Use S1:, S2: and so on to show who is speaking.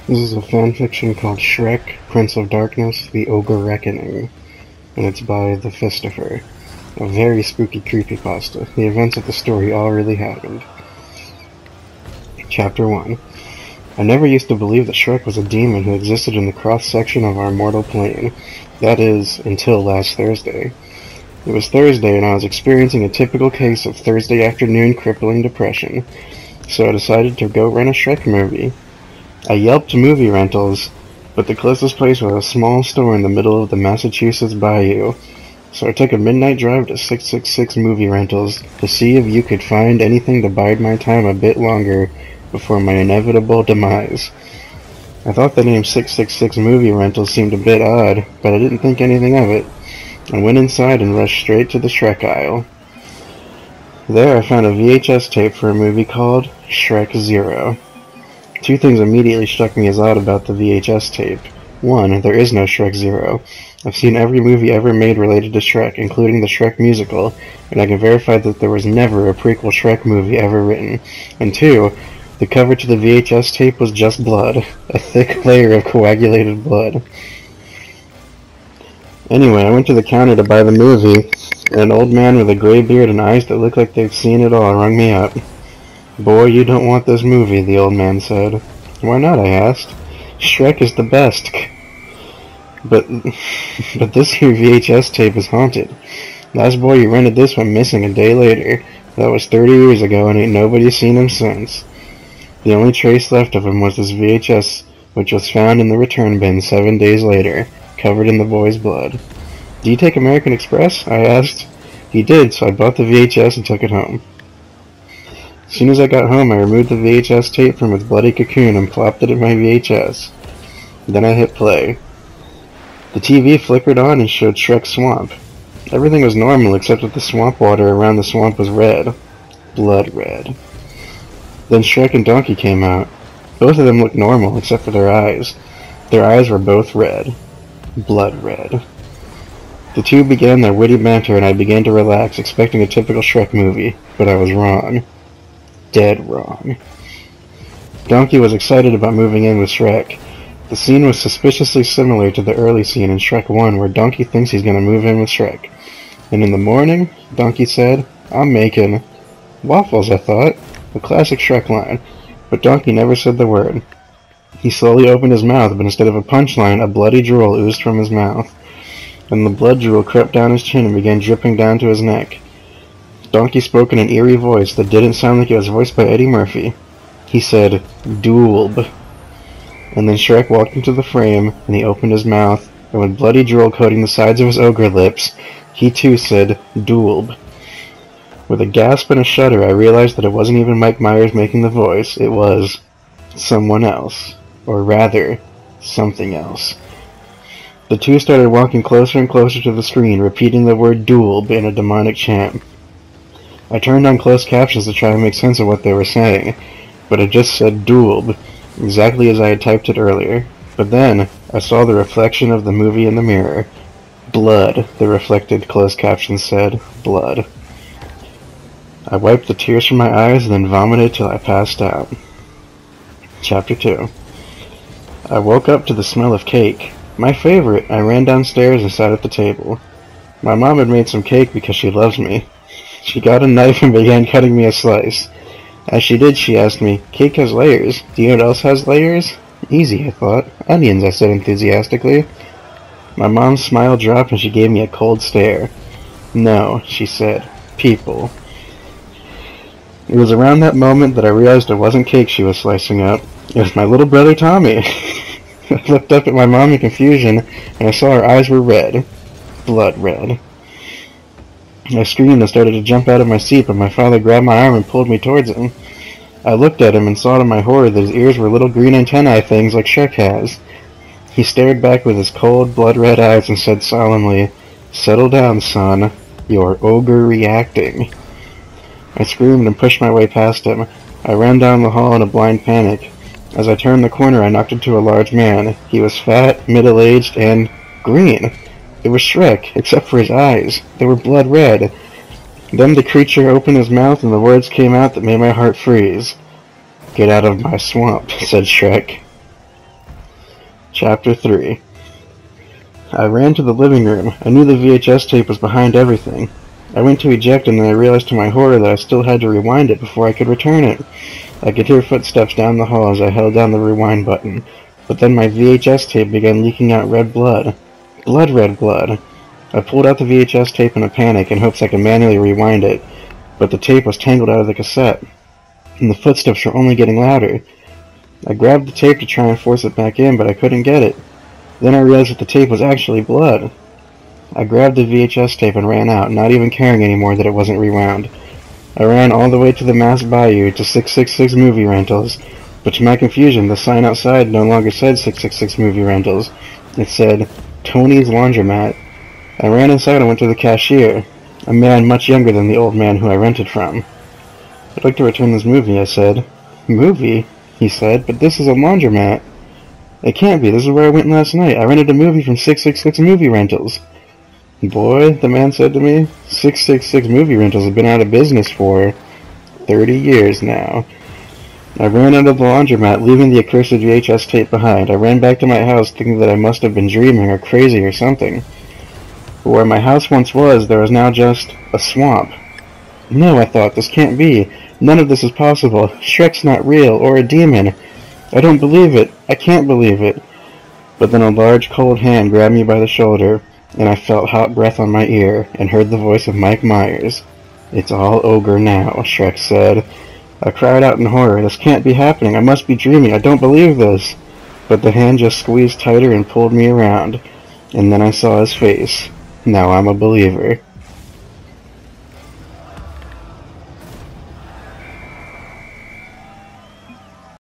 S1: This is a fanfiction called Shrek, Prince of Darkness, the Ogreckoning, and it's by the thefistopher. A very spooky creepypasta. The events of the story all really happened. Chapter 1. I never used to believe that Shrek was a demon who existed in the cross-section of our mortal plane. That is, until last Thursday. It was Thursday and I was experiencing a typical case of Thursday afternoon crippling depression, so I decided to go rent a Shrek movie. I yelped movie rentals, but the closest place was a small store in the middle of the Massachusetts bayou, so I took a midnight drive to 666 Movie Rentals to see if you could find anything to bide my time a bit longer before my inevitable demise. I thought the name 666 Movie Rentals seemed a bit odd, but I didn't think anything of it. I went inside and rushed straight to the Shrek aisle. There I found a VHS tape for a movie called Shrek Zero. Two things immediately struck me as odd about the VHS tape. One, there is no Shrek Zero. I've seen every movie ever made related to Shrek, including the Shrek musical, and I can verify that there was never a prequel Shrek movie ever written. And two, the cover to the VHS tape was just blood, a thick layer of coagulated blood. Anyway, I went to the counter to buy the movie, and an old man with a gray beard and eyes that looked like they'd seen it all rung me up. "Boy, you don't want this movie," the old man said. "Why not?" I asked. "Shrek is the best." But this here VHS tape is haunted. Last boy who rented this went missing a day later. That was 30 years ago and ain't nobody seen him since. The only trace left of him was this VHS, which was found in the return bin 7 days later, covered in the boy's blood. "Do you take American Express?" I asked. He did, so I bought the VHS and took it home. As soon as I got home, I removed the VHS tape from its bloody cocoon and plopped it in my VHS. Then I hit play. The TV flickered on and showed Shrek Swamp. Everything was normal except that the swamp water around the swamp was red. Blood red. Then Shrek and Donkey came out. Both of them looked normal except for their eyes. Their eyes were both red. Blood red. The two began their witty banter and I began to relax, expecting a typical Shrek movie, but I was wrong. Dead wrong. Donkey was excited about moving in with Shrek. The scene was suspiciously similar to the early scene in Shrek 1 where Donkey thinks he's going to move in with Shrek. And in the morning, Donkey said, "I'm making waffles," I thought. A classic Shrek line. But Donkey never said the word. He slowly opened his mouth, but instead of a punchline, a bloody drool oozed from his mouth. And the blood drool crept down his chin and began dripping down to his neck. Donkey spoke in an eerie voice that didn't sound like it was voiced by Eddie Murphy. He said, "Doolb." And then Shrek walked into the frame, and he opened his mouth, and with bloody drool coating the sides of his ogre lips, he too said, "Doolb." With a gasp and a shudder, I realized that it wasn't even Mike Myers making the voice, it was someone else. Or rather, something else. The two started walking closer and closer to the screen, repeating the word "Doolb" in a demonic chant. I turned on closed captions to try and make sense of what they were saying, but it just said "Doolb," exactly as I had typed it earlier. But then, I saw the reflection of the movie in the mirror. "Blood," the reflected closed captions said. "Blood." I wiped the tears from my eyes and then vomited till I passed out. Chapter 2. I woke up to the smell of cake. My favorite. I ran downstairs and sat at the table. My mom had made some cake because she loves me. She got a knife and began cutting me a slice. As she did, she asked me, "Cake has layers. Do you know what else has layers?" "Easy," I thought. "Onions," I said enthusiastically. My mom's smile dropped and she gave me a cold stare. "No," she said. "People." It was around that moment that I realized it wasn't cake she was slicing up. It was my little brother Tommy. I looked up at my mom in confusion, and I saw her eyes were red. Blood red. I screamed and started to jump out of my seat, but my father grabbed my arm and pulled me towards him. I looked at him and saw to my horror that his ears were little green antennae things like Shrek has. He stared back with his cold, blood-red eyes and said solemnly, "Settle down, son. You're ogre-reacting." I screamed and pushed my way past him. I ran down the hall in a blind panic. As I turned the corner, I knocked into a large man. He was fat, middle-aged, and green. It was Shrek, except for his eyes. They were blood red. Then the creature opened his mouth and the words came out that made my heart freeze. "Get out of my swamp," said Shrek. Chapter 3. I ran to the living room. I knew the VHS tape was behind everything. I went to eject and then I realized to my horror that I still had to rewind it before I could return it. I could hear footsteps down the hall as I held down the rewind button, but then my VHS tape began leaking out red blood. Red blood. I pulled out the VHS tape in a panic in hopes I could manually rewind it, but the tape was tangled out of the cassette, and the footsteps were only getting louder. I grabbed the tape to try and force it back in, but I couldn't get it. Then I realized that the tape was actually blood. I grabbed the VHS tape and ran out, not even caring anymore that it wasn't rewound. I ran all the way to the Mass Bayou to 666 Movie Rentals, but to my confusion, the sign outside no longer said 666 Movie Rentals. It said, Tony's Laundromat. I ran inside and went to the cashier, a man much younger than the old man who I rented from. I'd like to return this movie, I said. Movie? He said, but this is a laundromat. It can't be, this is where I went last night. I rented a movie from 666 Movie Rentals. Boy, the man said to me, 666 Movie Rentals have been out of business for 30 years now. I ran out of the laundromat, leaving the accursed VHS tape behind. I ran back to my house thinking that I must have been dreaming or crazy or something. But where my house once was, there was now just a swamp. No, I thought, this can't be. None of this is possible. Shrek's not real, or a demon. I don't believe it. I can't believe it. But then a large cold hand grabbed me by the shoulder, and I felt hot breath on my ear, and heard the voice of Mike Myers. It's all ogre now, Shrek said. I cried out in horror. This can't be happening. I must be dreaming. I don't believe this. But the hand just squeezed tighter and pulled me around, and then I saw his face. Now I'm a believer.